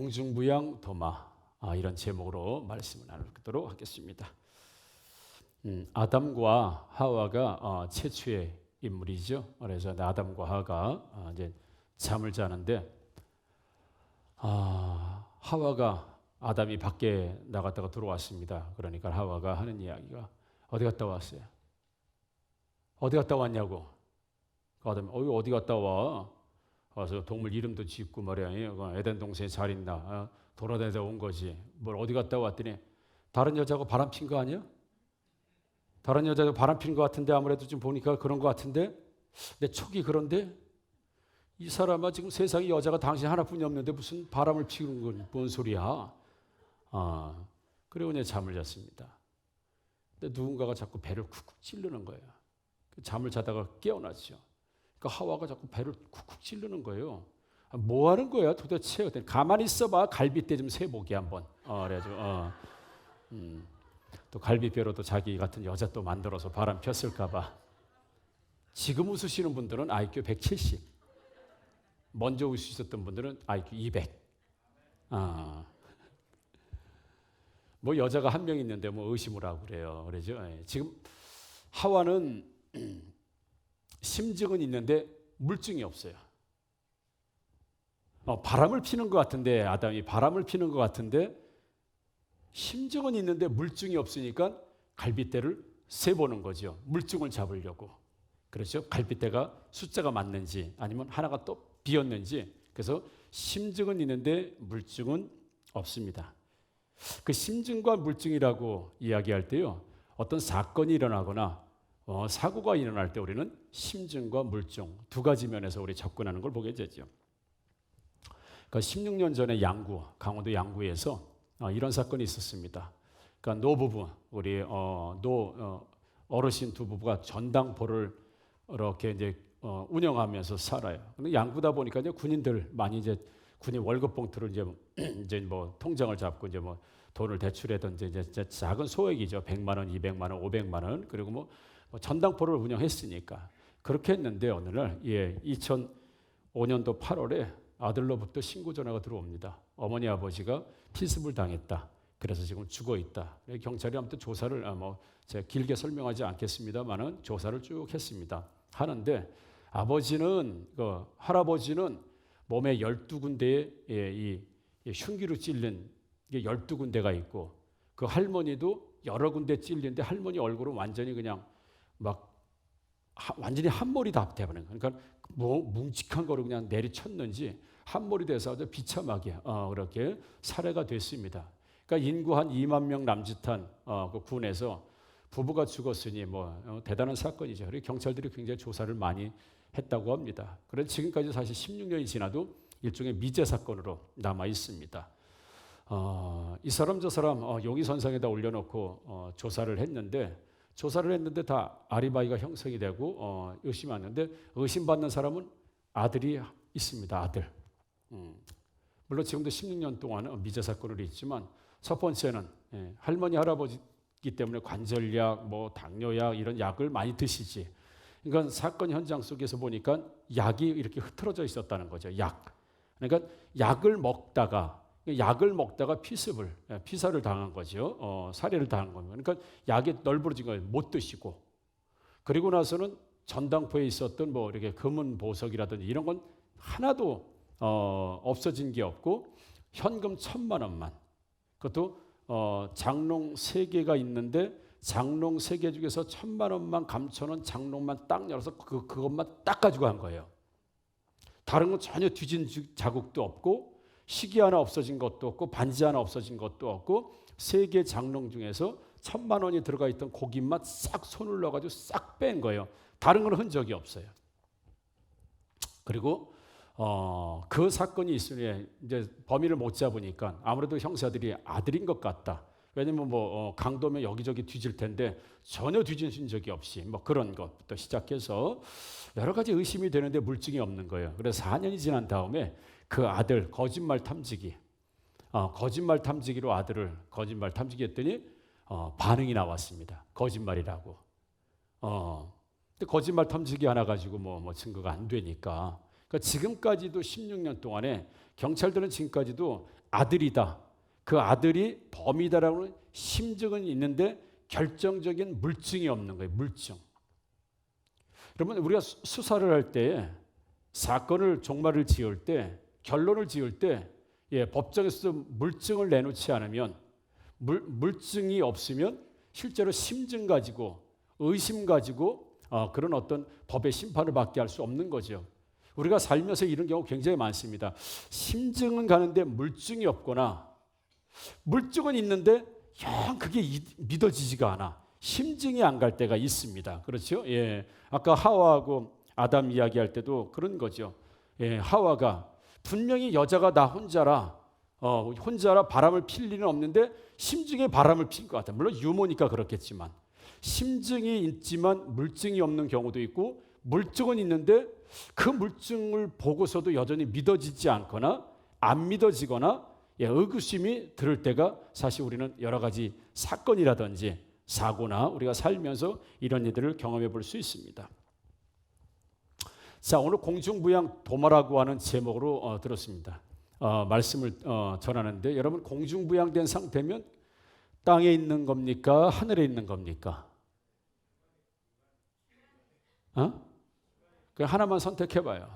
공중부양 도마, 이런 제목으로 말씀을 나누도록 하겠습니다. 아담과 하와가 최초의 인물이죠. 그래서 아담과 하와가 이제 잠을 자는데 하와가 아담이 밖에 나갔다가 들어왔습니다. 그러니까 하와가 하는 이야기가 어디 갔다 왔어요? 어디 갔다 왔냐고. 아담이 어디 갔다 와? 와서 동물 이름도 짓고 말이야. 에덴 동산에 잘 있나? 돌아다니다 온 거지. 뭘 어디 갔다 왔더니 다른 여자하고 바람 핀 거 아니야? 다른 여자하고 바람 핀 거 같은데 아무래도 좀 보니까 그런 거 같은데 내 촉이 그런데 이 사람아 지금 세상에 여자가 당신 하나뿐이 없는데 무슨 바람을 피우는 건 뭔 소리야? 그리고 이제 잠을 잤습니다. 근데 누군가가 자꾸 배를 쿡쿡 찌르는 거예요. 잠을 자다가 깨어났죠. 그러니까 하와가 자꾸 배를 쿡쿡 찌르는 거예요. 뭐 하는 거야 도대체? 가만히 있어봐. 갈비뼈 좀 세보게 한번. 그래가지고 또 갈비뼈로 또 자기 같은 여자 또 만들어서 바람 폈을까봐. 지금 웃으시는 분들은 IQ 170. 먼저 웃으셨던 분들은 IQ 200. 뭐 여자가 한 명 있는데 뭐 의심을 하고 그래요. 그러죠. 지금 하와는 심증은 있는데 물증이 없어요. 바람을 피는 것 같은데 아담이 바람을 피는 것 같은데 심증은 있는데 물증이 없으니까 갈빗대를 세보는 거죠. 물증을 잡으려고. 그렇죠. 갈빗대가 숫자가 맞는지 아니면 하나가 또 비었는지. 그래서 심증은 있는데 물증은 없습니다. 그 심증과 물증이라고 이야기할 때요. 어떤 사건이 일어나거나 사고가 일어날 때 우리는 심증과 물증 두 가지 면에서 우리 접근하는 걸 보게 되죠. 그러니까 16년 전에 강원도 양구에서 이런 사건이 있었습니다. 그러니까 노부부, 우리 어르신 두 부부가 전당포를 이렇게 이제 운영하면서 살아요. 근데 양구다 보니까 이제 군인들 많이 이제 군인 월급 봉투를 이제 뭐 통장을 잡고 이제 뭐 돈을 대출하든지 이제 작은 소액이죠. 100만 원, 200만 원, 500만 원 그리고 뭐 전당포를 운영했으니까 그렇게 했는데 어느 날 2005년도 8월에 아들로부터 신고 전화가 들어옵니다. 어머니 아버지가 피습을 당했다. 그래서 지금 죽어 있다. 경찰이 아무튼 조사를 제가 길게 설명하지 않겠습니다만은 조사를 쭉 했습니다. 하는데 할아버지는 몸에 12군데에 이 흉기로 찔린 게 12군데가 있고 그 할머니도 여러 군데 찔린데 할머니 얼굴은 완전히 그냥 완전히 한 몰이 다 돼버린 거예요. 그러니까 뭉직한 거로 그냥 내리쳤는지 한 몰이 돼서 아주 비참하게 그렇게 살해가 됐습니다. 그러니까 인구 한 2만 명 남짓한 그 군에서 부부가 죽었으니 대단한 사건이죠. 그리고 경찰들이 굉장히 조사를 많이 했다고 합니다. 그래서 지금까지 사실 16년이 지나도 일종의 미제 사건으로 남아 있습니다. 이 사람 저 사람 용의선상에다 올려놓고 조사를 했는데 다 아리바이가 형성이 되고 의심하는데 의심받는 사람은 아들이 있습니다. 아들. 물론 지금도 16년 동안 미제 사건으로 있지만 첫 번째는 할머니 할아버지이기 때문에 관절약, 당뇨약 이런 약을 많이 드시지. 그러니까 사건 현장 속에서 보니까 약이 이렇게 흐트러져 있었다는 거죠. 그러니까 약을 먹다가 피살을 당한 거죠. 살해를 당한 겁니다. 그러니까 약이 널브러진 거예요. 못 드시고. 그리고 나서는 전당포에 있었던 이렇게 금은 보석이라든지 이런 건 하나도 없어진 게 없고 현금 1,000만 원만. 그것도 장롱 3개가 있는데 장롱 3개 중에서 1,000만 원만 감춰놓은 장롱만 딱 열어서 그것만 딱 가지고 간 거예요. 다른 건 전혀 뒤진 자국도 없고 시계 하나 없어진 것도 없고 반지 하나 없어진 것도 없고 3개 장롱 중에서 1,000만 원이 들어가 있던 고깃만 싹 손을 넣어가지고 싹 뺀 거예요. 다른 건 흔적이 없어요. 그리고 그 사건이 있으니 이제 범인을 못 잡으니까 아무래도 형사들이 아들인 것 같다. 왜냐면 강도면 여기저기 뒤질 텐데 전혀 뒤진 적이 없이 그런 것부터 시작해서 여러 가지 의심이 되는데 물증이 없는 거예요. 그래서 4년이 지난 다음에 그 아들 거짓말 탐지기로 아들을 거짓말 탐지기했더니 반응이 나왔습니다. 거짓말이라고. 근데 거짓말 탐지기 하나 가지고 증거가 안 되니까. 그러니까 지금까지도 16년 동안에 경찰들은 지금까지도 아들이다, 그 아들이 범이다라는 심증은 있는데 결정적인 물증이 없는 거예요. 물증. 그러면 우리가 수사를 할 때, 사건을 종말을 지을 때, 결론을 지을 때, 법정에서 물증을 내놓지 않으면, 물증이 없으면 실제로 심증 가지고 의심 가지고 그런 어떤 법의 심판을 받게 할 수 없는 거죠. 우리가 살면서 이런 경우 굉장히 많습니다. 심증은 가는데 물증이 없거나, 물증은 있는데 영 그게 믿어지지가 않아. 심증이 안 갈 때가 있습니다. 그렇죠? 예. 아까 하와하고 아담 이야기할 때도 그런 거죠. 예, 하와가 분명히 여자가 나 혼자라 바람을 필 리는 없는데 심증에 바람을 필 것 같아. 물론 유모니까 그렇겠지만 심증이 있지만 물증이 없는 경우도 있고, 물증은 있는데 그 물증을 보고서도 여전히 믿어지지 않거나 안 믿어지거나 의구심이 들을 때가 사실 우리는 여러 가지 사건이라든지 사고나 우리가 살면서 이런 일들을 경험해 볼 수 있습니다. 자, 오늘 공중부양 도마라고 하는 제목으로 들었습니다. 말씀을 전하는데, 여러분 공중부양된 상태면 땅에 있는 겁니까? 하늘에 있는 겁니까? 그 하나만 선택해봐요.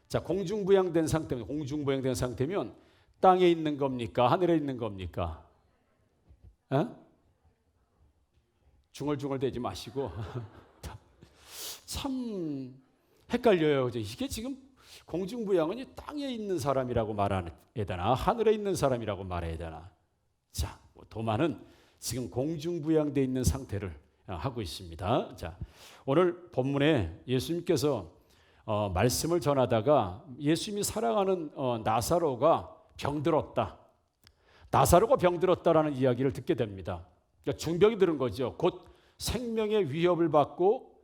자, 공중부양된 상태면 땅에 있는 겁니까? 하늘에 있는 겁니까? 중얼중얼 대지 마시고 참 헷갈려요. 이게 지금 공중부양은 땅에 있는 사람이라고 말해야 되나, 하늘에 있는 사람이라고 말해야 되나. 자, 도마는 지금 공중부양되어 있는 상태를 하고 있습니다. 자, 오늘 본문에 예수님께서 말씀을 전하다가 예수님이 사랑하는 나사로가 병들었다. 나사로가 병들었다라는 이야기를 듣게 됩니다. 그러니까 중병이 들은 거죠. 곧 생명의 위협을 받고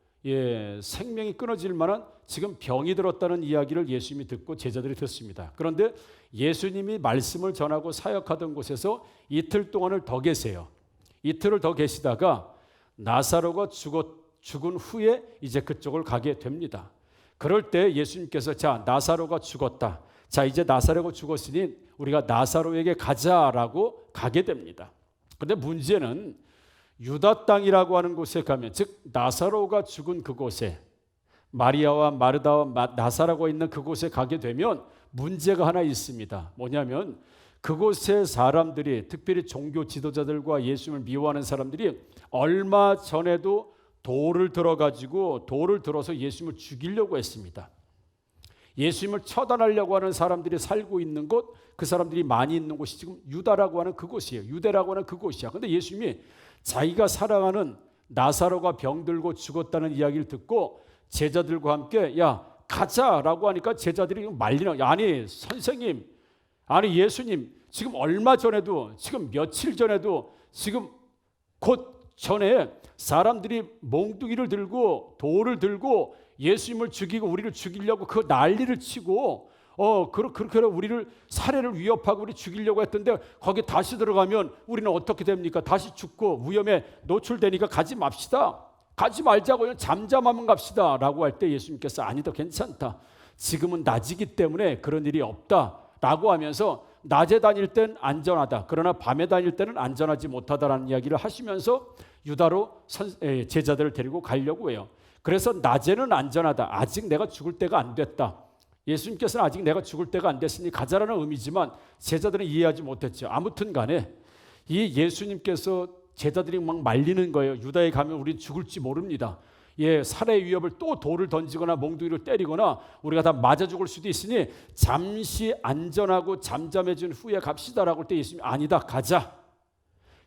생명이 끊어질 만한 지금 병이 들었다는 이야기를 예수님이 듣고 제자들이 듣습니다. 그런데 예수님이 말씀을 전하고 사역하던 곳에서 이틀 동안을 더 계세요. 이틀을 더 계시다가 나사로가 죽은 후에 이제 그쪽을 가게 됩니다. 그럴 때 예수님께서 자, 나사로가 죽었다. 자, 이제 나사로가 죽었으니 우리가 나사로에게 가자라고 가게 됩니다. 그런데 문제는 유다 땅이라고 하는 곳에 가면, 즉 나사로가 죽은 그곳에, 마리아와 마르다와 나사로가 있는 그곳에 가게 되면 문제가 하나 있습니다. 뭐냐면 그곳의 사람들이, 특별히 종교 지도자들과 예수님을 미워하는 사람들이 얼마 전에도 돌을 들어서 예수님을 죽이려고 했습니다. 예수님을 처단하려고 하는 사람들이 살고 있는 곳, 그 사람들이 많이 있는 곳이 지금 유다라고 하는 그곳이에요. 유대라고 하는 그곳이야. 그런데 예수님이 자기가 사랑하는 나사로가 병들고 죽었다는 이야기를 듣고 제자들과 함께 야, 가자라고 하니까 제자들이 말리는, 아니 선생님, 아니 예수님, 지금 얼마 전에도, 지금 며칠 전에도, 지금 곧 전에 사람들이 몽둥이를 들고 돌을 들고 예수님을 죽이고 우리를 죽이려고 그 난리를 치고 그렇게 우리를 살해를 위협하고 우리 죽이려고 했던데 거기 다시 들어가면 우리는 어떻게 됩니까? 다시 죽고 위험에 노출되니까 가지 맙시다. 가지 말자고요. 잠잠하면 갑시다 라고 할 때 예수님께서 아니다, 괜찮다. 지금은 낮이기 때문에 그런 일이 없다 라고 하면서 낮에 다닐 땐 안전하다, 그러나 밤에 다닐 때는 안전하지 못하다라는 이야기를 하시면서 유다로 제자들을 데리고 가려고 해요. 그래서 낮에는 안전하다, 아직 내가 죽을 때가 안 됐다, 예수님께서는 아직 내가 죽을 때가 안 됐으니 가자라는 의미지만 제자들은 이해하지 못했죠. 아무튼 간에 이 예수님께서 제자들이 막 말리는 거예요. 유다에 가면 우리 죽을지 모릅니다. 살해 위협을 또 돌을 던지거나 몽둥이를 때리거나 우리가 다 맞아 죽을 수도 있으니 잠시 안전하고 잠잠해진 후에 갑시다라고 할 때 예수님이 아니다, 가자.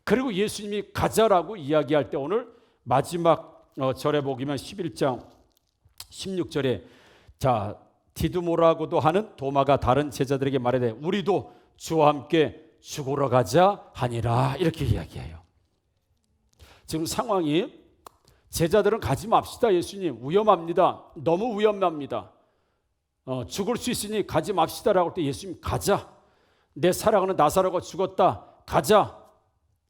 그리고 예수님이 가자라고 이야기할 때 오늘 마지막 절에 보기면 11장 16절에 자, 디두모라고도 하는 도마가 다른 제자들에게 말하되 우리도 주와 함께 죽으러 가자 하니라, 이렇게 이야기해요. 지금 상황이 제자들은 가지 맙시다, 예수님 위험합니다, 너무 위험합니다, 죽을 수 있으니 가지 맙시다라고 할 때 예수님 가자, 내 사랑하는 나사로가 죽었다, 가자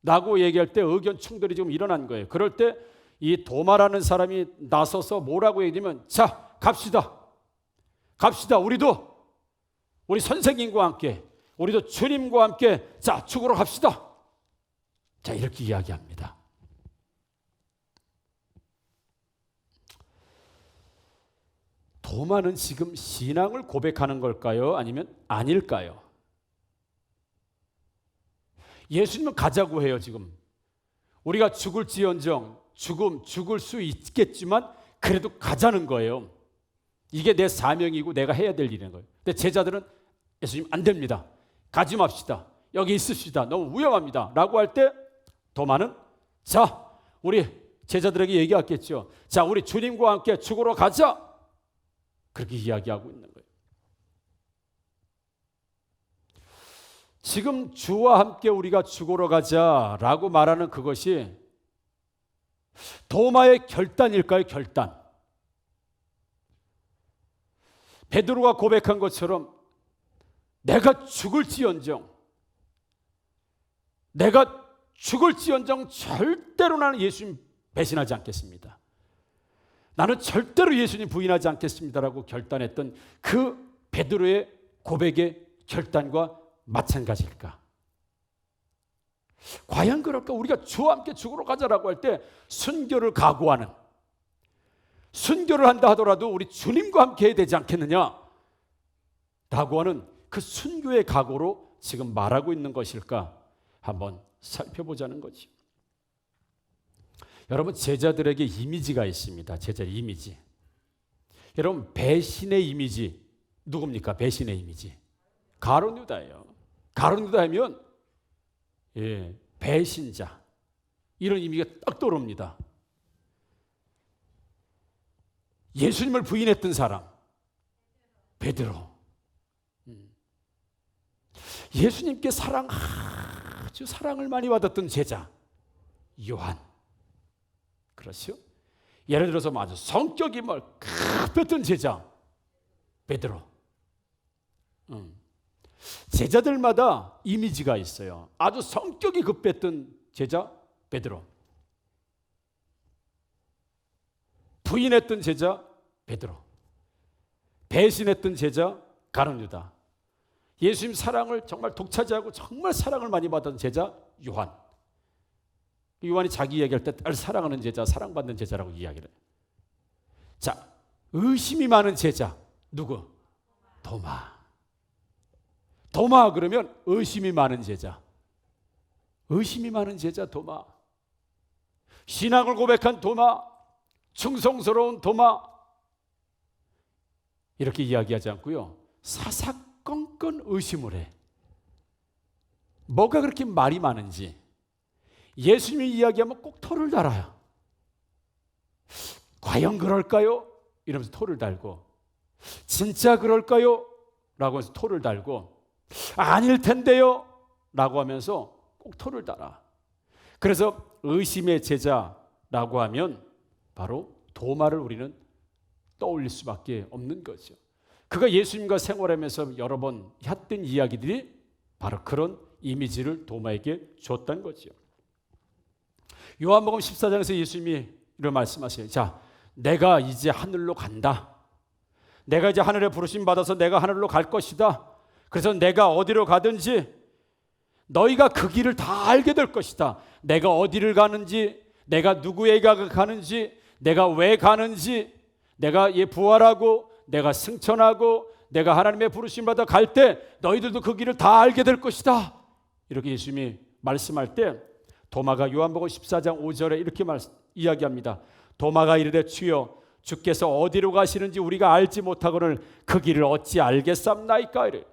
라고 얘기할 때 의견 충돌이 지금 일어난 거예요. 그럴 때 이 도마라는 사람이 나서서 뭐라고 얘기하면 자, 갑시다, 우리도 우리 선생님과 함께, 우리도 주님과 함께 자, 죽으러 갑시다. 자, 이렇게 이야기합니다. 도마는 지금 신앙을 고백하는 걸까요? 아니면 아닐까요? 예수님은 가자고 해요, 지금. 우리가 죽을지언정, 죽을 수 있겠지만 그래도 가자는 거예요. 이게 내 사명이고 내가 해야 될 일인 거예요. 근데 제자들은 예수님 안 됩니다. 가지 맙시다. 여기 있읍시다. 너무 위험합니다. 라고 할 때 도마는 자, 우리 제자들에게 얘기했겠죠. 자, 우리 주님과 함께 죽으러 가자. 그렇게 이야기하고 있는 거예요. 지금 주와 함께 우리가 죽으러 가자라고 말하는 그것이 도마의 결단일까요? 결단. 베드로가 고백한 것처럼 내가 죽을지언정 절대로 나는 예수님 배신하지 않겠습니다. 나는 절대로 예수님 부인하지 않겠습니다라고 결단했던 그 베드로의 고백의 결단과 마찬가지일까? 과연 그럴까? 우리가 주와 함께 죽으러 가자라고 할 때 순교를 각오하는, 순교를 한다 하더라도 우리 주님과 함께 해야 되지 않겠느냐? 라고 하는 그 순교의 각오로 지금 말하고 있는 것일까? 한번 살펴보자는 거지. 여러분, 제자들에게 이미지가 있습니다. 제자 이미지. 여러분, 배신의 이미지 누굽니까? 배신의 이미지 가룟 유다예요. 가룟 유다 하면 배신자, 이런 의미가 딱 떠오릅니다. 예수님을 부인했던 사람 베드로. 예수님께 아주 사랑을 많이 받았던 제자 요한. 그렇죠? 예를 들어서 아주 성격이 급했던 제자 베드로. 제자들마다 이미지가 있어요. 아주 성격이 급했던 제자 베드로, 부인했던 제자 베드로, 배신했던 제자 가룟 유다, 예수님 사랑을 정말 독차지하고 정말 사랑을 많이 받은 제자 요한. 요한이 자기 얘기할 때 늘 사랑하는 제자, 사랑받는 제자라고 이야기를 해요. 자, 의심이 많은 제자 누구? 도마. 도마 그러면 의심이 많은 제자. 의심이 많은 제자 도마. 신앙을 고백한 도마, 충성스러운 도마. 이렇게 이야기하지 않고요, 사사건건 의심을 해. 뭐가 그렇게 말이 많은지. 예수님이 이야기하면 꼭 토를 달아요. 과연 그럴까요? 이러면서 토를 달고, 진짜 그럴까요? 라고 해서 토를 달고, 아닐 텐데요? 라고 하면서 꼭 토를 달아. 그래서 의심의 제자라고 하면 바로 도마를 우리는 떠올릴 수밖에 없는 거죠. 그가 예수님과 생활하면서 여러 번 했던 이야기들이 바로 그런 이미지를 도마에게 줬다는 거죠. 요한복음 14장에서 예수님이 이런 말씀하세요. 자, 내가 이제 하늘로 간다. 내가 이제 하늘에 부르심 받아서 내가 하늘로 갈 것이다. 그래서 내가 어디로 가든지 너희가 그 길을 다 알게 될 것이다. 내가 어디를 가는지, 내가 누구에게 가는지, 내가 왜 가는지, 내가 부활하고 내가 승천하고 내가 하나님의 부르심 받아 갈 때 너희들도 그 길을 다 알게 될 것이다. 이렇게 예수님이 말씀할 때 도마가 요한복음 14장 5절에 이렇게 이야기합니다. 도마가 이르되 주여, 주께서 어디로 가시는지 우리가 알지 못하거늘 그 길을 어찌 알겠삼나이까? 이래.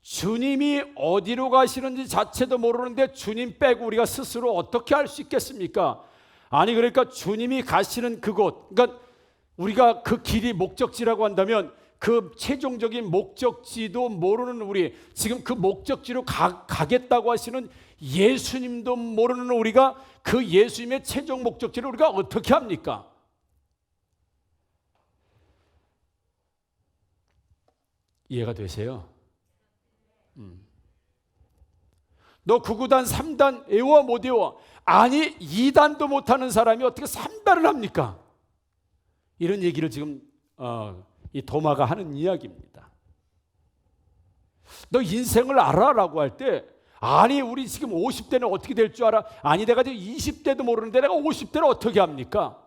주님이 어디로 가시는지 자체도 모르는데 주님 빼고 우리가 스스로 어떻게 알 수 있겠습니까? 아니, 그러니까 주님이 가시는 그곳, 그러니까 우리가 그 길이 목적지라고 한다면 그 최종적인 목적지도 모르는 우리, 지금 그 목적지로 가겠다고 하시는 예수님도 모르는 우리가 그 예수님의 최종 목적지를 우리가 어떻게 합니까? 이해가 되세요? 너 9구단 3단 외워 못 외워? 아니, 2단도 못하는 사람이 어떻게 3단을 합니까? 이런 얘기를 지금 이 도마가 하는 이야기입니다. 너 인생을 알아라고 할 때, 아니 우리 지금 50대는 어떻게 될 줄 알아? 아니 내가 지금 20대도 모르는데 내가 50대는 어떻게 합니까?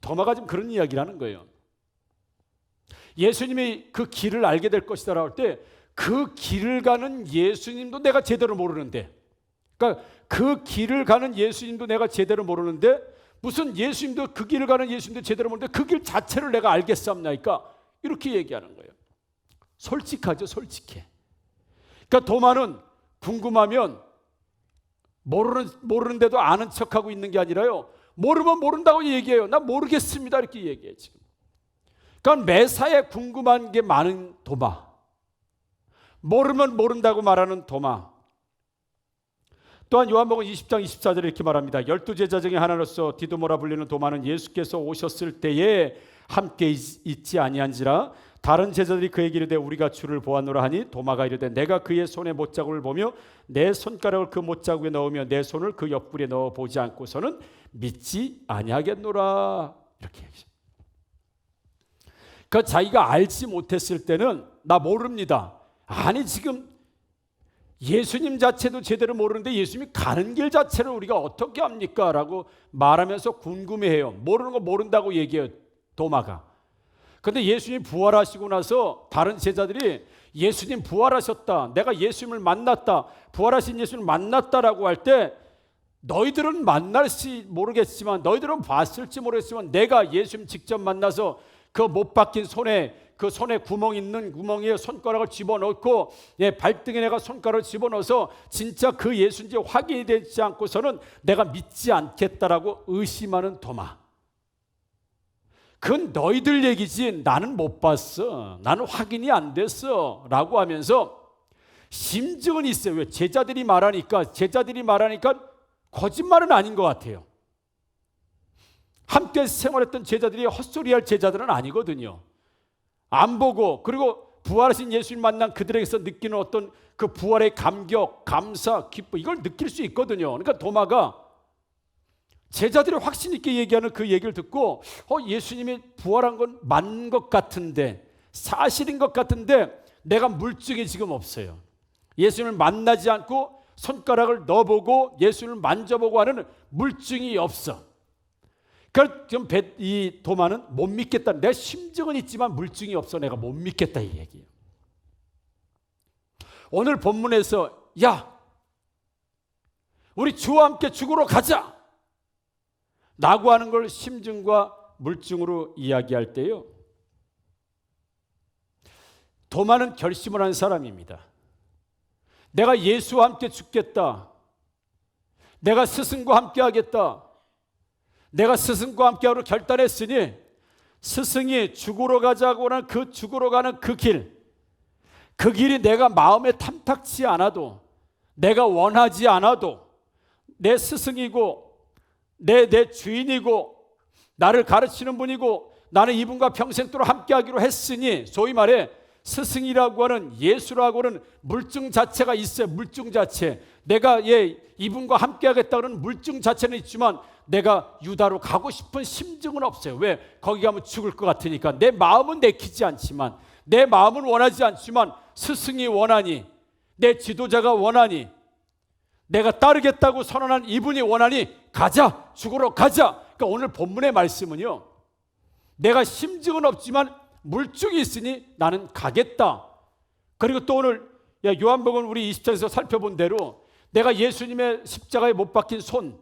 도마가 지금 그런 이야기를 하는 거예요. 예수님이 그 길을 알게 될 것이다 라고 할 때, 그 길을 가는 예수님도 내가 제대로 모르는데, 그러니까 그 길을 가는 예수님도 내가 제대로 모르는데, 무슨 예수님도 그 길을 가는 예수님도 제대로 모르는데 그 길 자체를 내가 알겠습니까? 이렇게 얘기하는 거예요. 솔직하죠, 솔직해. 그러니까 도마는 궁금하면 모르는데도 아는 척하고 있는 게 아니라요, 모르면 모른다고 얘기해요. 나 모르겠습니다 이렇게 얘기해 지금. 그러니까 매사에 궁금한 게 많은 도마, 모르면 모른다고 말하는 도마. 또한 요한복음 20장 24절에 이렇게 말합니다. 12제자 중에 하나로서 디도모라 불리는 도마는 예수께서 오셨을 때에 함께 있지 아니한지라 다른 제자들이 그에게 이르되 우리가 주를 보았노라 하니 도마가 이르되 내가 그의 손에 못자국을 보며 내 손가락을 그 못자국에 넣으며 내 손을 그 옆구리에 넣어 보지 않고서는 믿지 아니하겠노라 이렇게 얘기합니다. 그러니까 자기가 알지 못했을 때는 나 모릅니다. 아니 지금 예수님 자체도 제대로 모르는데 예수님이 가는 길 자체를 우리가 어떻게 합니까? 라고 말하면서 궁금해해요. 모르는 거 모른다고 얘기해요, 도마가. 그런데 예수님이 부활하시고 나서 다른 제자들이 예수님 부활하셨다, 내가 예수님을 만났다, 부활하신 예수님을 만났다라고 할 때, 너희들은 만날지 모르겠지만, 너희들은 봤을지 모르겠지만 내가 예수님 직접 만나서 그 못 박힌 손에, 그 손에 구멍 있는 구멍에 손가락을 집어넣고, 발등에 내가 손가락을 집어넣어서 진짜 그 예수인지 확인이 되지 않고서는 내가 믿지 않겠다라고 의심하는 도마. 그건 너희들 얘기지 나는 못 봤어, 나는 확인이 안 됐어 라고 하면서 심증은 있어요. 왜? 제자들이 말하니까 거짓말은 아닌 것 같아요. 함께 생활했던 제자들이 헛소리할 제자들은 아니거든요. 안 보고, 그리고 부활하신 예수님 만난 그들에게서 느끼는 어떤 그 부활의 감격, 감사, 기쁨, 이걸 느낄 수 있거든요. 그러니까 도마가 제자들이 확신 있게 얘기하는 그 얘기를 듣고 예수님이 부활한 건 맞는 것 같은데, 사실인 것 같은데 내가 물증이 지금 없어요. 예수님을 만나지 않고 손가락을 넣어보고 예수님을 만져보고 하는 물증이 없어. 그러니까 지금 이 도마는 못 믿겠다. 내 심증은 있지만 물증이 없어. 내가 못 믿겠다 이 얘기예요. 오늘 본문에서 야, 우리 주와 함께 죽으러 가자 라고 하는 걸 심증과 물증으로 이야기할 때요, 도마는 결심을 한 사람입니다. 내가 예수와 함께 죽겠다, 내가 스승과 함께 하겠다, 내가 스승과 함께 하기로 결단했으니 스승이 죽으러 가자고 하는 그 죽으러 가는 그 길이 내가 마음에 탐탁치 않아도, 내가 원하지 않아도 내 스승이고 내 주인이고 나를 가르치는 분이고 나는 이분과 평생도록 함께 하기로 했으니, 소위 말해 스승이라고 하는 예수라고 하는 물증 자체가 있어요. 물증 자체. 내가 이분과 함께 하겠다는 물증 자체는 있지만 내가 유다로 가고 싶은 심증은 없어요. 왜? 거기 가면 죽을 것 같으니까. 내 마음은 내키지 않지만, 내 마음은 원하지 않지만 스승이 원하니, 내 지도자가 원하니, 내가 따르겠다고 선언한 이분이 원하니 가자, 죽으러 가자. 그러니까 오늘 본문의 말씀은요, 내가 심증은 없지만 물증이 있으니 나는 가겠다. 그리고 또 오늘 요한복음 우리 20장에서 살펴본 대로 내가 예수님의 십자가에 못 박힌 손,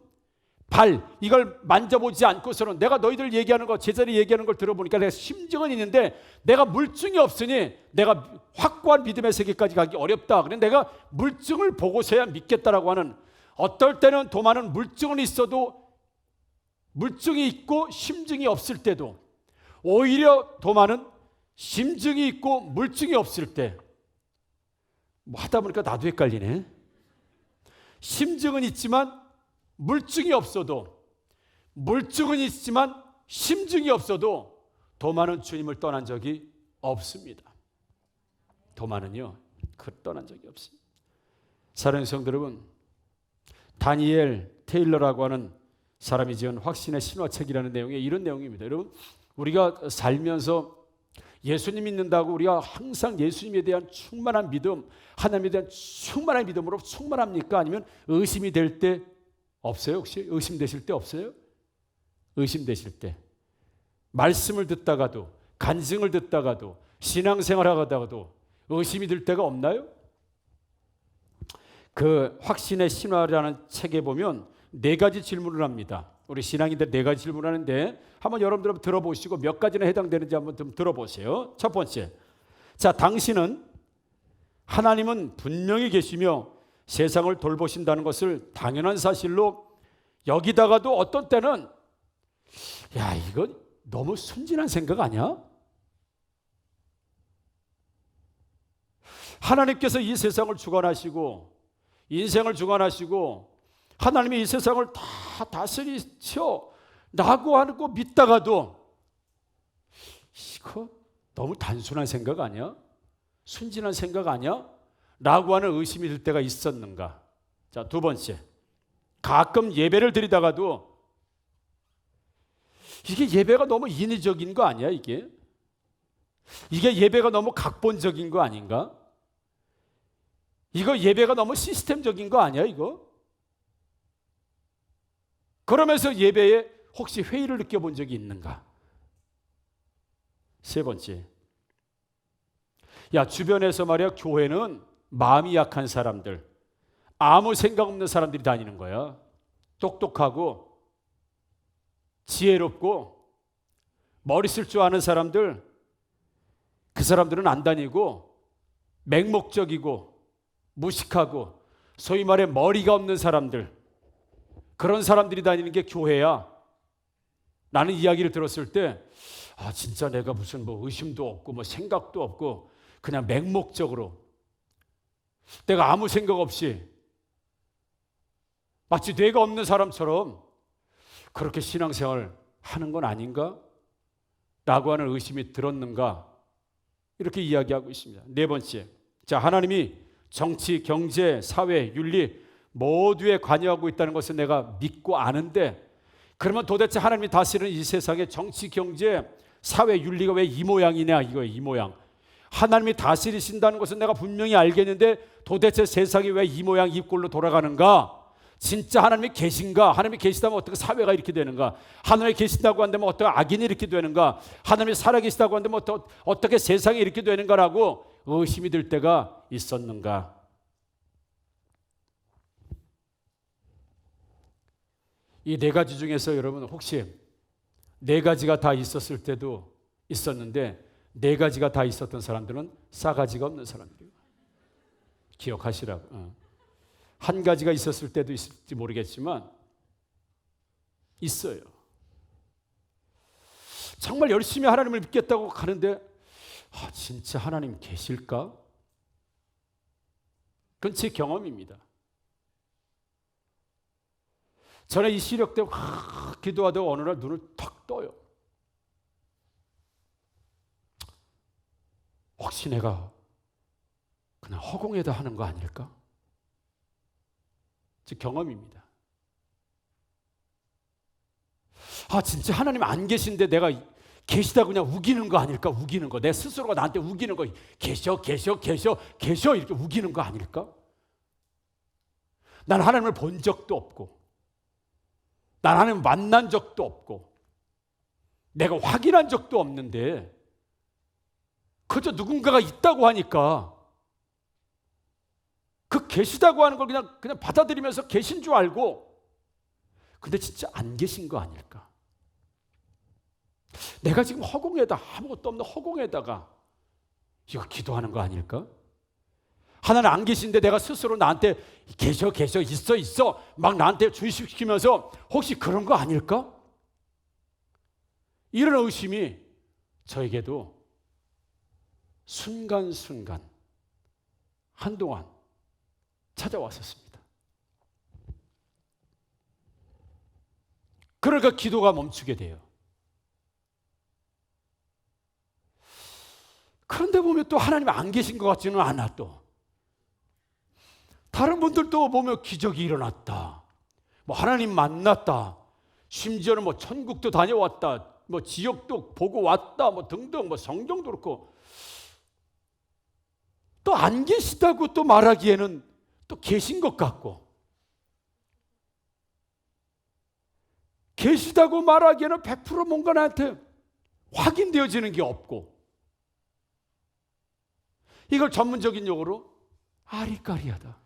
발, 이걸 만져보지 않고서는, 내가 너희들 얘기하는 거, 제자들이 얘기하는 걸 들어보니까 내가 심증은 있는데 내가 물증이 없으니 내가 확고한 믿음의 세계까지 가기 어렵다. 그래 내가 물증을 보고서야 믿겠다라고 하는, 어떨 때는 도마는 물증은 있어도, 물증이 있고 심증이 없을 때도, 오히려 도마는 심증이 있고 물증이 없을 때, 뭐 하다 보니까 나도 헷갈리네. 심증은 있지만 물증이 없어도, 물증은 있지만 심증이 없어도 도마는 주님을 떠난 적이 없습니다. 도마는요, 떠난 적이 없습니다. 사랑하는 성도 여러분, 다니엘 테일러라고 하는 사람이 지은 확신의 신화책이라는 내용에 이런 내용입니다. 여러분, 우리가 살면서 예수님 믿는다고 우리가 항상 예수님에 대한 충만한 믿음, 하나님에 대한 충만한 믿음으로 충만합니까? 아니면 의심이 될 때 없어요? 혹시 의심되실 때 없어요? 의심되실 때. 말씀을 듣다가도, 간증을 듣다가도, 신앙생활 하다가도 의심이 들 때가 없나요? 그 확신의 신화라는 책에 보면 4가지 질문을 합니다. 우리 신앙인들 4가지 질문을 하는데 한번 여러분들 들어보시고 몇 가지나 해당되는지 한번 좀 들어보세요. 첫 번째, 자, 당신은 하나님은 분명히 계시며 세상을 돌보신다는 것을 당연한 사실로 여기다가도 어떤 때는 야, 이거 너무 순진한 생각 아니야? 하나님께서 이 세상을 주관하시고 인생을 주관하시고 하나님이 이 세상을 다 다스리셔 라고 하는 거 믿다가도 이거 너무 단순한 생각 아니야? 순진한 생각 아니야? 라고 하는 의심이 들 때가 있었는가? 자, 두 번째, 가끔 예배를 드리다가도 이게 예배가 너무 인위적인 거 아니야? 이게 예배가 너무 각본적인 거 아닌가? 이거 예배가 너무 시스템적인 거 아니야? 이거? 그러면서 예배에 혹시 회의를 느껴본 적이 있는가? 세 번째, 야, 주변에서 말이야, 교회는 마음이 약한 사람들, 아무 생각 없는 사람들이 다니는 거야. 똑똑하고 지혜롭고 머리 쓸 줄 아는 사람들, 그 사람들은 안 다니고 맹목적이고 무식하고 소위 말해 머리가 없는 사람들, 그런 사람들이 다니는 게 교회야 라는 이야기를 들었을 때 아, 진짜 내가 무슨 뭐 의심도 없고 뭐 생각도 없고 그냥 맹목적으로 내가 아무 생각 없이 마치 뇌가 없는 사람처럼 그렇게 신앙생활 하는 건 아닌가? 라고 하는 의심이 들었는가? 이렇게 이야기하고 있습니다. 네 번째, 자, 하나님이 정치, 경제, 사회, 윤리 모두에 관여하고 있다는 것을 내가 믿고 아는데 그러면 도대체 하나님이 다스리는 이 세상의 정치, 경제, 사회, 윤리가 왜 이 모양이냐 이거예요. 이 모양. 하나님이 다스리신다는 것은 내가 분명히 알겠는데 도대체 세상이 왜 이 모양 이 꼴로 돌아가는가? 진짜 하나님이 계신가? 하나님이 계시다면 어떻게 사회가 이렇게 되는가? 하나님이 계신다고 한다면 어떻게 악인이 이렇게 되는가? 하나님이 살아계시다고 한다면 어떻게 세상이 이렇게 되는가라고 의심이 들 때가 있었는가? 이 4가지 중에서 여러분 혹시 4가지가 다 있었을 때도 있었는데 4가지가 다 있었던 사람들은 싸가지가 없는 사람들이에요. 기억하시라고. 한 가지가 있었을 때도 있을지 모르겠지만 있어요. 정말 열심히 하나님을 믿겠다고 가는데 아, 진짜 하나님 계실까? 그건 제 경험입니다. 전에 이 시력 때문에 기도하다가 어느 날 눈을 탁 떠요. 혹시 내가 그냥 허공에다 하는 거 아닐까? 제 경험입니다. 아, 진짜 하나님 안 계신데 내가 계시다 그냥 우기는 거 아닐까? 우기는 거. 내 스스로가 나한테 우기는 거. 계셔 이렇게 우기는 거 아닐까? 난 하나님을 본 적도 없고 난 하나님을 만난 적도 없고 내가 확인한 적도 없는데 그저 누군가가 있다고 하니까 그 계시다고 하는 걸 그냥 받아들이면서 계신 줄 알고 근데 진짜 안 계신 거 아닐까? 내가 지금 허공에다 아무것도 없는 허공에다가 이거 기도하는 거 아닐까? 하나님 안 계신데 내가 스스로 나한테 계셔 있어 막 나한테 주입시키면서 혹시 그런 거 아닐까? 이런 의심이 저에게도 순간순간 한동안 찾아왔었습니다. 그러니까 기도가 멈추게 돼요. 그런데 보면 또 하나님 안 계신 것 같지는 않아. 또 다른 분들도 보면 기적이 일어났다, 뭐 하나님 만났다, 심지어는 뭐 천국도 다녀왔다, 뭐 지역도 보고 왔다, 뭐 등등, 뭐 성경도 그렇고, 또 안 계시다고 또 말하기에는 또 계신 것 같고, 계시다고 말하기에는 100% 뭔가 나한테 확인되어지는 게 없고, 이걸 전문적인 용어로 아리까리하다.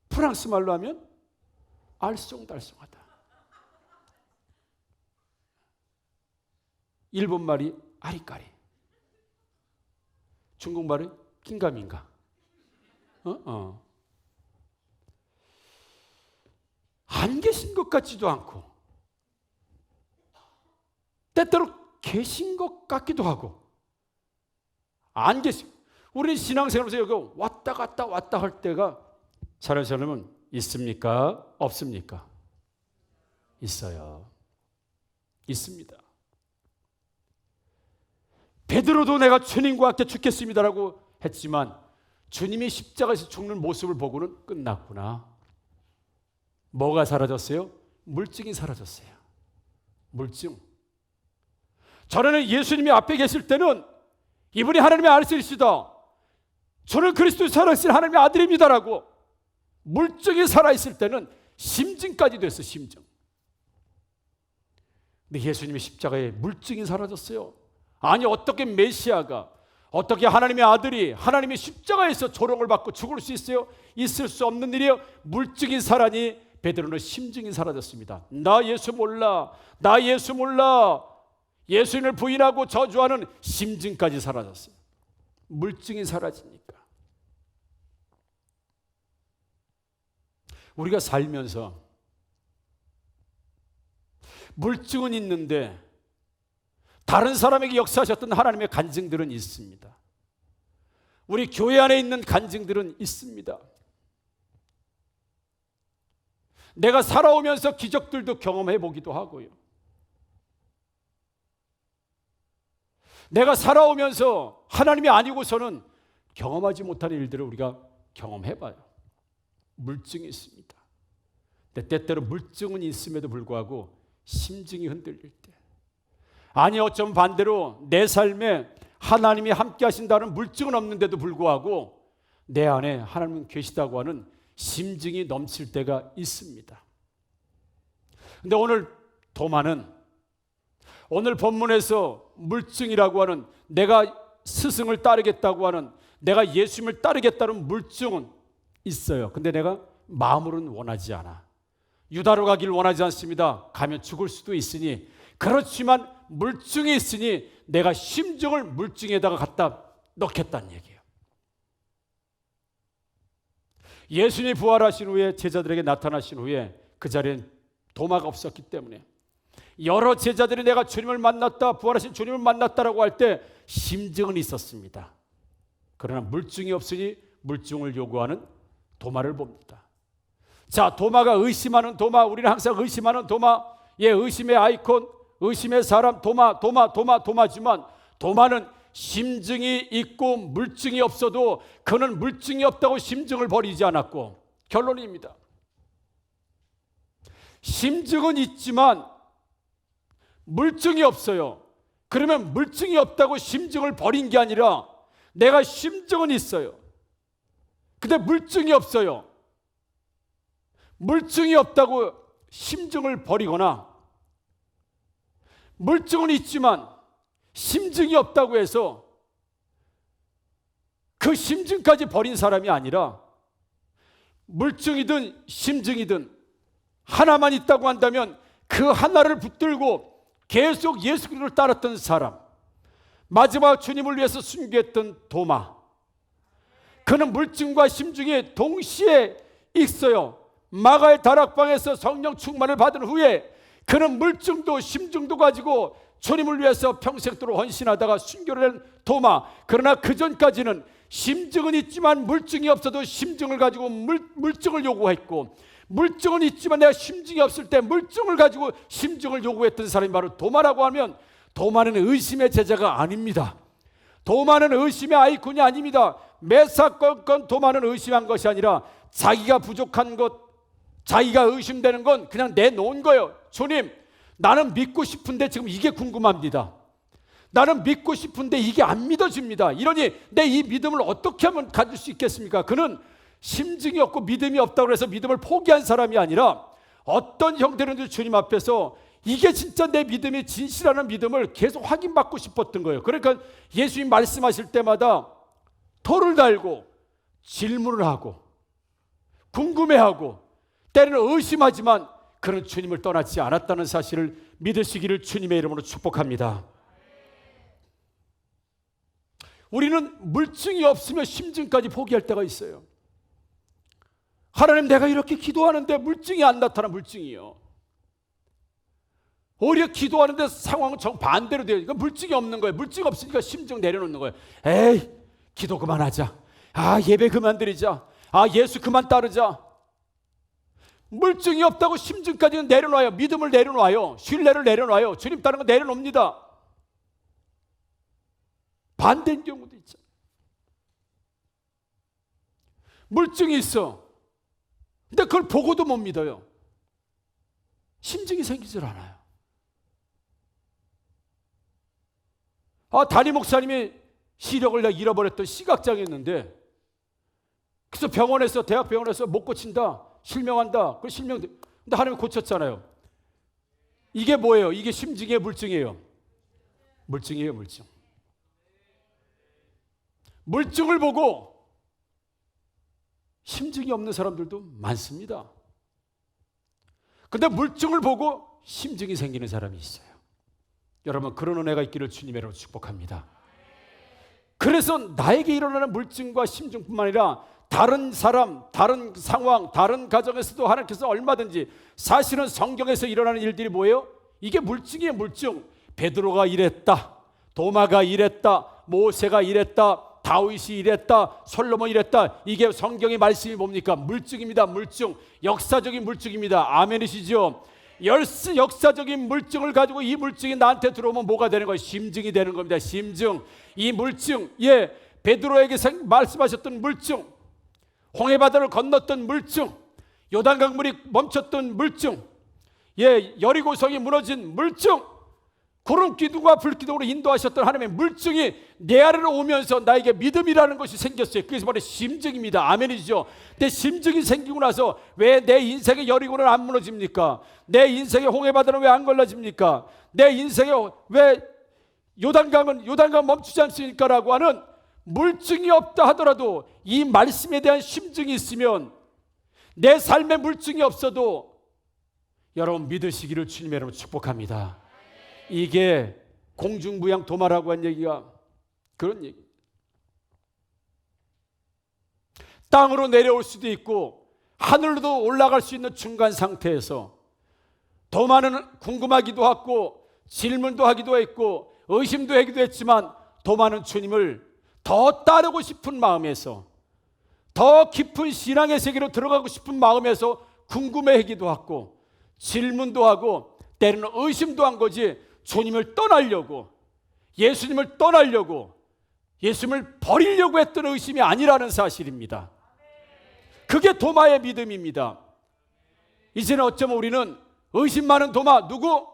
프랑스 말로 하면 알쏭달쏭하다. 일본 말이 아리까리, 중국 말은 긴가민가. 안 계신 것 같지도 않고, 때때로 계신 것 같기도 하고, 안 계신. 우리는 신앙생활에서 여기 왔다 갔다 왔다 할 때가 사람은 있습니까? 없습니까? 있어요. 있습니다. 베드로도 내가 주님과 함께 죽겠습니다라고 했지만 주님이 십자가에서 죽는 모습을 보고는 끝났구나. 뭐가 사라졌어요? 물증이 사라졌어요. 물증. 전에는 예수님이 앞에 계실 때는 이분이 하나님의 아들이시다, 저는 그리스도의 살아계신 하나님의 아들입니다라고 물증이 살아있을 때는 심증까지 됐어. 심증. 근데 예수님의 십자가에 물증이 사라졌어요. 아니, 어떻게 메시아가, 어떻게 하나님의 아들이 하나님의 십자가에서 조롱을 받고 죽을 수 있어요? 있을 수 없는 일이에요. 물증이 사라니 베드로는 심증이 사라졌습니다. 나 예수 몰라, 나 예수 몰라, 예수님을 부인하고 저주하는 심증까지 사라졌어요. 물증이 사라지니까. 우리가 살면서 물증은 있는데 다른 사람에게 역사하셨던 하나님의 간증들은 있습니다. 우리 교회 안에 있는 간증들은 있습니다. 내가 살아오면서 기적들도 경험해 보기도 하고요. 내가 살아오면서 하나님이 아니고서는 경험하지 못하는 일들을 우리가 경험해 봐요. 물증이 있습니다. 근데 때때로 물증은 있음에도 불구하고 심증이 흔들릴 때, 아니 어쩜 반대로 내 삶에 하나님이 함께 하신다는 물증은 없는데도 불구하고 내 안에 하나님은 계시다고 하는 심증이 넘칠 때가 있습니다. 근데 오늘 도마는, 오늘 본문에서 물증이라고 하는, 내가 스승을 따르겠다고 하는, 내가 예수님을 따르겠다는 물증은 있어요. 근데 내가 마음으로는 원하지 않아. 유다로 가길 원하지 않습니다. 가면 죽을 수도 있으니. 그렇지만 물증이 있으니 내가 심증을 물증에다가 갖다 넣겠다는 얘기예요. 예수님이 부활하신 후에, 제자들에게 나타나신 후에 그 자리엔 도마가 없었기 때문에 여러 제자들이 내가 주님을 만났다, 부활하신 주님을 만났다라고 할 때 심증은 있었습니다. 그러나 물증이 없으니 물증을 요구하는 도마를 봅니다. 자, 도마가 의심하는 도마, 우리는 항상 의심하는 도마, 의심의 아이콘, 의심의 사람, 도마지만 도마는 심증이 있고 물증이 없어도 그는 물증이 없다고 심증을 버리지 않았고, 결론입니다. 심증은 있지만 물증이 없어요. 그러면 물증이 없다고 심증을 버린 게 아니라 내가 심증은 있어요. 근데 물증이 없어요. 물증이 없다고 심증을 버리거나, 물증은 있지만 심증이 없다고 해서 그 심증까지 버린 사람이 아니라, 물증이든 심증이든 하나만 있다고 한다면 그 하나를 붙들고 계속 예수 그리스도를 따랐던 사람, 마지막 주님을 위해서 순교했던 도마, 그는 물증과 심증이 동시에 있어요. 마가의 다락방에서 성령 충만을 받은 후에 그는 물증도 심증도 가지고 주님을 위해서 평생도록 헌신하다가 순교를 한 도마. 그러나 그 전까지는 심증은 있지만 물증이 없어도 심증을 가지고 물증을 요구했고, 물증은 있지만 내가 심증이 없을 때 물증을 가지고 심증을 요구했던 사람이 바로 도마라고 하면, 도마는 의심의 제자가 아닙니다. 도마는 의심의 아이콘이 아닙니다. 매사건건 도마는 의심한 것이 아니라 자기가 부족한 것, 자기가 의심되는 건 그냥 내놓은 거예요. 주님, 나는 믿고 싶은데 지금 이게 궁금합니다. 나는 믿고 싶은데 이게 안 믿어집니다. 이러니 내 이 믿음을 어떻게 하면 가질 수 있겠습니까? 그는 심증이 없고 믿음이 없다고 해서 믿음을 포기한 사람이 아니라 어떤 형태로든 주님 앞에서 이게 진짜 내 믿음이 진실하는 믿음을 계속 확인받고 싶었던 거예요. 그러니까 예수님 말씀하실 때마다 토를 달고 질문을 하고 궁금해하고 때로는 의심하지만 그는 주님을 떠나지 않았다는 사실을 믿으시기를 주님의 이름으로 축복합니다. 우리는 물증이 없으면 심증까지 포기할 때가 있어요. 하나님, 내가 이렇게 기도하는데 물증이 안 나타나. 물증이요. 오히려 기도하는데 상황은 정반대로 돼요. 그러니까 물증이 없는 거예요. 물증 없으니까 심증 내려놓는 거예요. 에이, 기도 그만하자. 아, 예배 그만 드리자. 아, 예수 그만 따르자. 물증이 없다고 심증까지는 내려놔요. 믿음을 내려놔요. 신뢰를 내려놔요. 주님 따르는 거 내려놓습니다. 반대인 경우도 있죠. 물증이 있어. 근데 그걸 보고도 못 믿어요. 심증이 생기질 않아요. 아, 담임 목사님이 시력을 내가 잃어버렸던 시각장애였는데, 그래서 병원에서, 대학병원에서 못 고친다, 실명한다. 그 실명, 근데 하나님이 고쳤잖아요. 이게 뭐예요? 이게 심증이에요, 물증이에요? 물증이에요, 물증. 물증을 보고 심증이 없는 사람들도 많습니다. 근데 물증을 보고 심증이 생기는 사람이 있어요. 여러분, 그런 은혜가 있기를 주님으로 축복합니다. 그래서 나에게 일어나는 물증과 심증뿐만 아니라 다른 사람, 다른 상황, 다른 가정에서도 하나님께서 얼마든지, 사실은 성경에서 일어나는 일들이 뭐예요? 이게 물증이에요, 물증. 베드로가 이랬다, 도마가 이랬다, 모세가 이랬다, 다윗이 이랬다, 솔로몬이 이랬다. 이게 성경의 말씀이 뭡니까? 물증입니다. 물증. 역사적인 물증입니다. 아멘이시죠? 역사적인 물증을 가지고 이 물증이 나한테 들어오면 뭐가 되는 거예요? 심증이 되는 겁니다. 심증. 이 물증, 예, 베드로에게 말씀하셨던 물증, 홍해바다를 건넜던 물증, 요단강물이 멈췄던 물증, 예, 여리고성이 무너진 물증, 구름 기둥과 불 기둥으로 인도하셨던 하나님의 물증이 내 아래로 오면서 나에게 믿음이라는 것이 생겼어요. 그래서 바로 심증입니다. 아멘이죠. 내 심증이 생기고 나서 왜 내 인생의 여리고는 안 무너집니까? 내 인생의 홍해바다는 왜 안 걸러집니까? 내 인생의 왜 요단강 멈추지 않습니까? 라고 하는 물증이 없다 하더라도 이 말씀에 대한 심증이 있으면, 내 삶에 물증이 없어도 여러분 믿으시기를 주님의 이름으로 축복합니다. 이게 공중부양 도마라고 한 얘기가 그런 얘기. 땅으로 내려올 수도 있고 하늘로도 올라갈 수 있는 중간 상태에서 도마는 궁금하기도 하고 질문도 하기도 했고 의심도 하기도 했지만, 도마는 주님을 더 따르고 싶은 마음에서, 더 깊은 신앙의 세계로 들어가고 싶은 마음에서 궁금해하기도 하고 질문도 하고 때로는 의심도 한 거지, 주님을 떠나려고, 예수님을 떠나려고, 예수님을 버리려고 했던 의심이 아니라는 사실입니다. 그게 도마의 믿음입니다. 이제는 어쩌면 우리는 의심 많은 도마, 누구?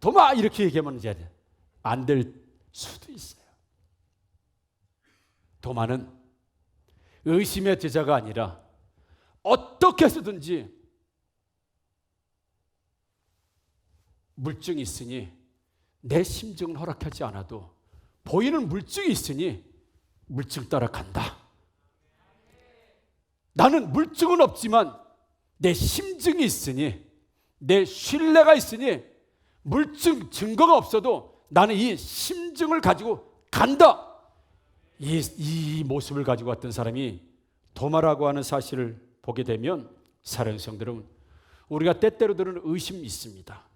도마 이렇게 얘기하면 이제 안 될 수도 있어요. 도마는 의심의 제자가 아니라 어떻게 해서든지 물증이 있으니, 내 심증은 허락하지 않아도 보이는 물증이 있으니 물증 따라 간다. 나는 물증은 없지만 내 심증이 있으니, 내 신뢰가 있으니, 물증 증거가 없어도 나는 이 심증을 가지고 간다. 이 모습을 가지고 왔던 사람이 도마라고 하는 사실을 보게 되면, 사랑하는 성도들은, 우리가 때때로 드는 의심이 있습니다.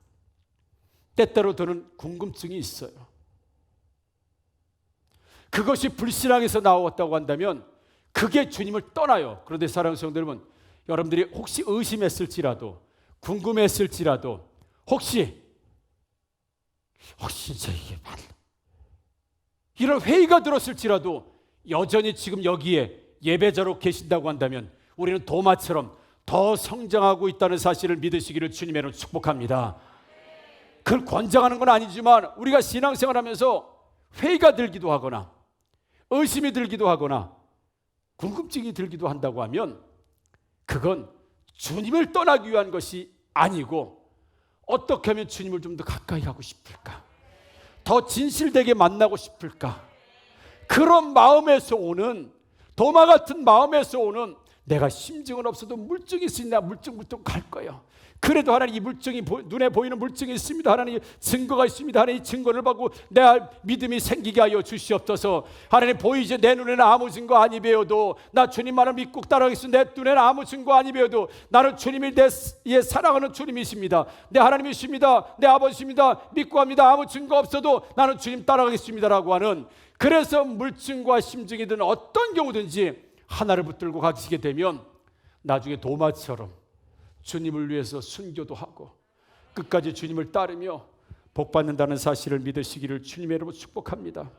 때때로 드는 궁금증이 있어요. 그것이 불신앙에서 나왔다고 한다면 그게 주님을 떠나요. 그런데 사랑하는 성도 여러분, 여러분들이 혹시 의심했을지라도, 궁금했을지라도, 혹시 진짜 이게 맞나, 이런 회의가 들었을지라도 여전히 지금 여기에 예배자로 계신다고 한다면, 우리는 도마처럼 더 성장하고 있다는 사실을 믿으시기를 주님의 이름으로 축복합니다. 그걸 권장하는 건 아니지만 우리가 신앙생활하면서 회의가 들기도 하거나 의심이 들기도 하거나 궁금증이 들기도 한다고 하면 그건 주님을 떠나기 위한 것이 아니고 어떻게 하면 주님을 좀 더 가까이 하고 싶을까? 더 진실되게 만나고 싶을까? 그런 마음에서 오는, 도마 같은 마음에서 오는, 내가 심증은 없어도 물증이 있으니 물증 갈 거예요. 그래도 하나님 이 물증이 눈에 보이는 물증이 있습니다. 하나님 증거가 있습니다. 하나님 이 증거를 받고 내 믿음이 생기게 하여 주시옵소서. 하나님 보이지 내 눈에는 아무 증거 아니 배워도 나 주님만을 믿고 따라가겠습니다. 내 눈에는 아무 증거 아니 배워도 나는 주님을 내 사랑하는 주님이십니다. 내 하나님이십니다. 내 아버지십니다. 믿고 합니다. 아무 증거 없어도 나는 주님 따라가겠습니다라고 하는, 그래서 물증과 심증이든 어떤 경우든지 하나를 붙들고 가시게 되면 나중에 도마처럼 주님을 위해서 순교도 하고 끝까지 주님을 따르며 복받는다는 사실을 믿으시기를 주님의 이름으로 축복합니다.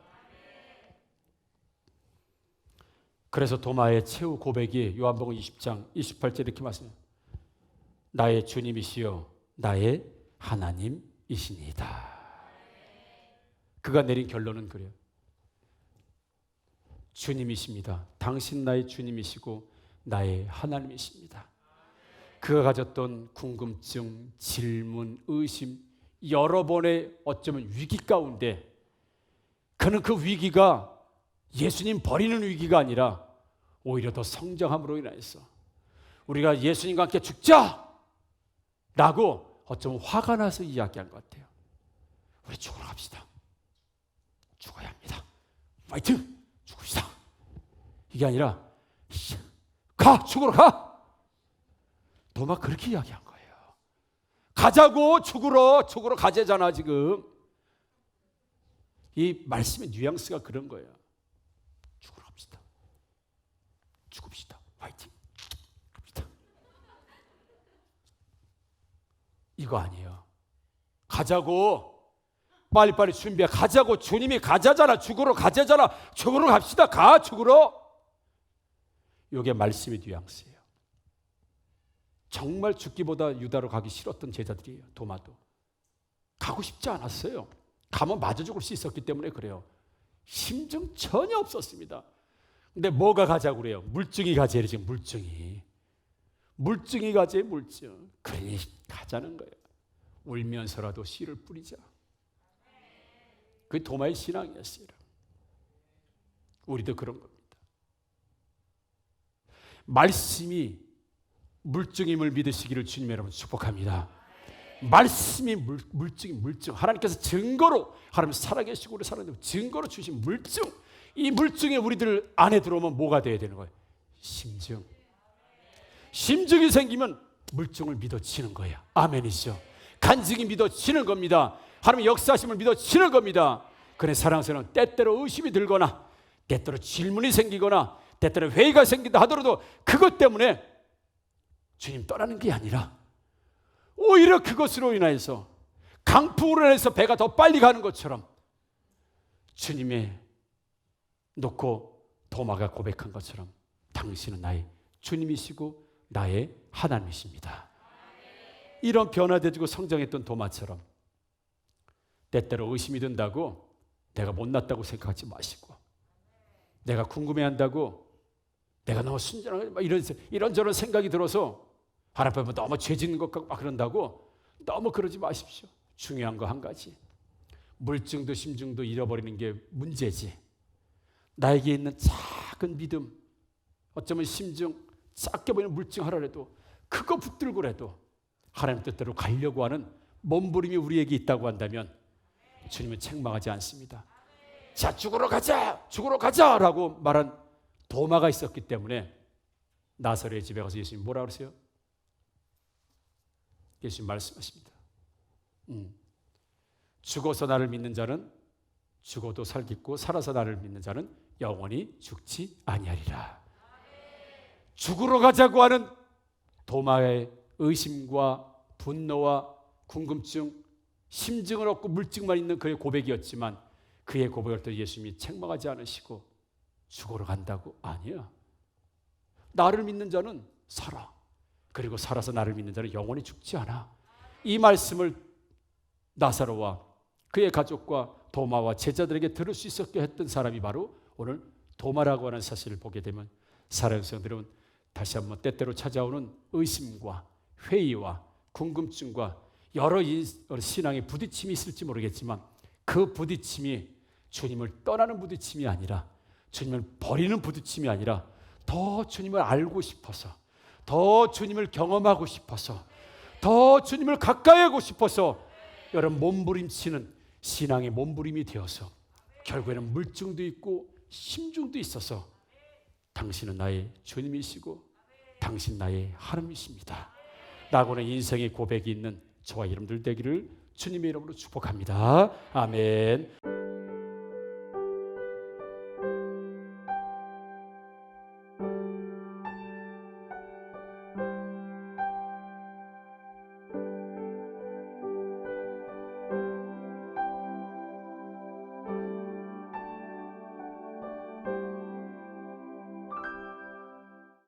그래서 도마의 최후 고백이 요한복음 20장 28절 이렇게 말씀합니다. 나의 주님이시여 나의 하나님이시니이다. 그가 내린 결론은 그래요. 주님이십니다. 당신 나의 주님이시고 나의 하나님이십니다. 그가 가졌던 궁금증, 질문, 의심, 여러 번의 어쩌면 위기 가운데 그는 그 위기가 예수님 버리는 위기가 아니라 오히려 더 성장함으로 인해서 우리가 예수님과 함께 죽자! 라고 어쩌면 화가 나서 이야기한 것 같아요. 우리 죽으러 갑시다. 죽어야 합니다. 파이팅! 죽읍시다. 이게 아니라 가! 죽으러 가! 도마 그렇게 이야기한 거예요. 가자고. 죽으러 가자잖아 지금. 이 말씀의 뉘앙스가 그런 거예요. 죽으러 갑시다. 죽읍시다. 화이팅. 갑시다. 이거 아니에요. 가자고. 빨리빨리 준비해. 가자고. 주님이 가자잖아. 죽으러 가자잖아. 죽으러 갑시다. 가. 죽으러. 이게 말씀의 뉘앙스예요. 정말 죽기보다 유다로 가기 싫었던 제자들이에요. 도마도 가고 싶지 않았어요. 가면 맞아 죽을 수 있었기 때문에 그래요. 심증 전혀 없었습니다. 근데 뭐가 가자고 그래요? 물증이 가재. 지금 물증이 가재. 물증. 그러니 가자는 거예요. 울면서라도 씨를 뿌리자. 그게 도마의 신앙이었어요. 우리도 그런 겁니다. 말씀이 물증임을 믿으시기를 주님의 이름으로 축복합니다. 말씀이 물증. 하나님께서 증거로, 하나님 살아계시고 우리 살아계시고 증거로 주신 물증. 이 물증이 우리들 안에 들어오면 뭐가 돼야 되는 거예요? 심증. 심증이 생기면 물증을 믿어지는 거예요. 아멘이죠. 간증이 믿어지는 겁니다. 하나님의 역사하심을 믿어지는 겁니다. 그래 사랑스러운 때때로 의심이 들거나 때때로 질문이 생기거나 때때로 회의가 생긴다 하더라도 그것 때문에 주님 떠나는 게 아니라 오히려 그것으로 인해서 강풍으로 인해서 배가 더 빨리 가는 것처럼 주님의 놓고 도마가 고백한 것처럼 당신은 나의 주님이시고 나의 하나님이십니다. 이런 변화되고 성장했던 도마처럼 때때로 의심이 든다고 내가 못났다고 생각하지 마시고, 내가 궁금해한다고 내가 너무 순전하게 이런저런 생각이 들어서 하나님 앞에 너무 죄 짓는 것 같고 그런다고 너무 그러지 마십시오. 중요한 거 한 가지, 물증도 심증도 잃어버리는 게 문제지, 나에게 있는 작은 믿음, 어쩌면 심증, 작게 보이는 물증 하나라도 그거 붙들고라도 하나님 뜻대로 가려고 하는 몸부림이 우리에게 있다고 한다면 주님은 책망하지 않습니다. 자, 죽으러 가자 라고 말한 도마가 있었기 때문에 나사로의 집에 가서 예수님 뭐라 그러세요? 예수님 말씀하십니다. 죽어서 나를 믿는 자는 죽어도 살겠고 살아서 나를 믿는 자는 영원히 죽지 아니하리라. 죽으러 가자고 하는 도마의 의심과 분노와 궁금증, 심증을 얻고 물증만 있는 그의 고백이었지만 그의 고백을 또 예수님이 책망하지 않으시고 죽으러 간다고? 아니야. 나를 믿는 자는 살아. 그리고 살아서 나를 믿는 자는 영원히 죽지 않아. 이 말씀을 나사로와 그의 가족과 도마와 제자들에게 들을 수 있었게 했던 사람이 바로 오늘 도마라고 하는 사실을 보게 되면, 사랑하는 성도들은 다시 한번 때때로 찾아오는 의심과 회의와 궁금증과 여러 신앙의 부딪힘이 있을지 모르겠지만, 그 부딪힘이 주님을 떠나는 부딪힘이 아니라, 주님을 버리는 부딪힘이 아니라, 더 주님을 알고 싶어서, 더 주님을 경험하고 싶어서, 더 주님을 가까이 하고 싶어서 여러분 몸부림치는 신앙의 몸부림이 되어서 결국에는 물증도 있고 심중도 있어서 당신은 나의 주님이시고 당신 나의 하나님이십니다 라고는 인생의 고백이 있는 저와 여러분들 되기를 주님의 이름으로 축복합니다. 아멘.